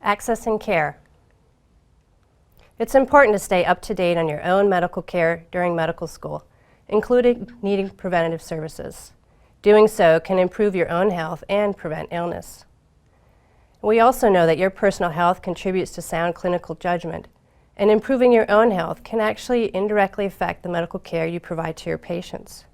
Accessing care. It's important to stay up to date on your own medical care during medical school, including needing preventative services. Doing so can improve your own health and prevent illness. We also know that your personal health contributes to sound clinical judgment, and improving your own health can actually indirectly affect the medical care you provide to your patients.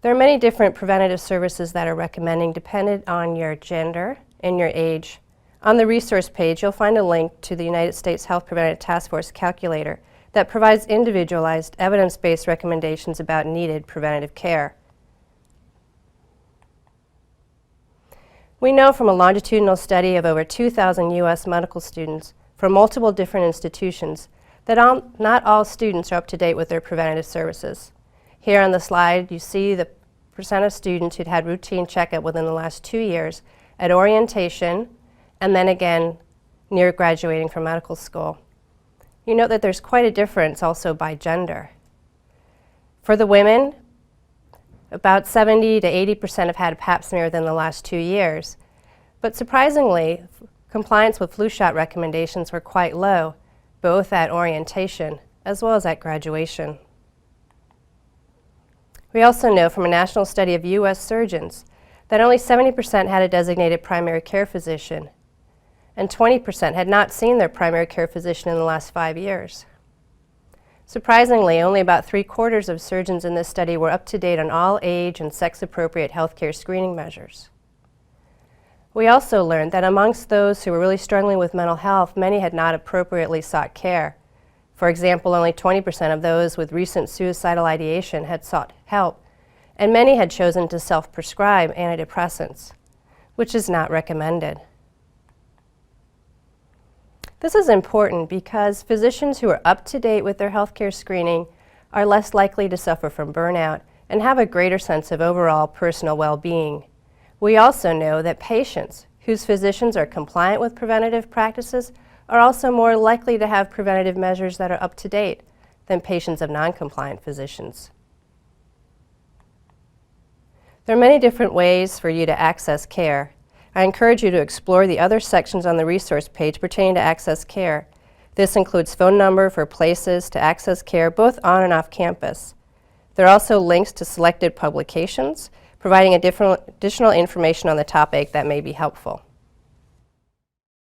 There are many different preventative services that are recommended dependent on your gender and your age. On the resource page, you'll find a link to the United States Health Preventative Task Force calculator that provides individualized, evidence-based recommendations about needed preventative care. We know from a longitudinal study of over 2,000 U.S. medical students from multiple different institutions that not all students are up to date with their preventative services. Here on the slide, you see the percent of students who'd had routine checkup within the last 2 years at orientation, and then again near graduating from medical school. You note that there's quite a difference also by gender. For the women, about 70 to 80% have had a pap smear within the last 2 years. But surprisingly, compliance with flu shot recommendations were quite low, both at orientation as well as at graduation. We also know from a national study of U.S. surgeons that only 70% had a designated primary care physician, and 20% had not seen their primary care physician in the last 5 years. Surprisingly, only about 3/4 of surgeons in this study were up to date on all age and sex-appropriate healthcare screening measures. We also learned that amongst those who were really struggling with mental health, many had not appropriately sought care. For example, only 20% of those with recent suicidal ideation had sought help, and many had chosen to self-prescribe antidepressants, which is not recommended. This is important because physicians who are up to date with their healthcare screening are less likely to suffer from burnout and have a greater sense of overall personal well-being. We also know that patients whose physicians are compliant with preventative practices are also more likely to have preventative measures that are up to date than patients of non-compliant physicians. There are many different ways for you to access care. I encourage you to explore the other sections on the resource page pertaining to access care. This includes phone number for places to access care both on and off campus. There are also links to selected publications, providing additional information on the topic that may be helpful.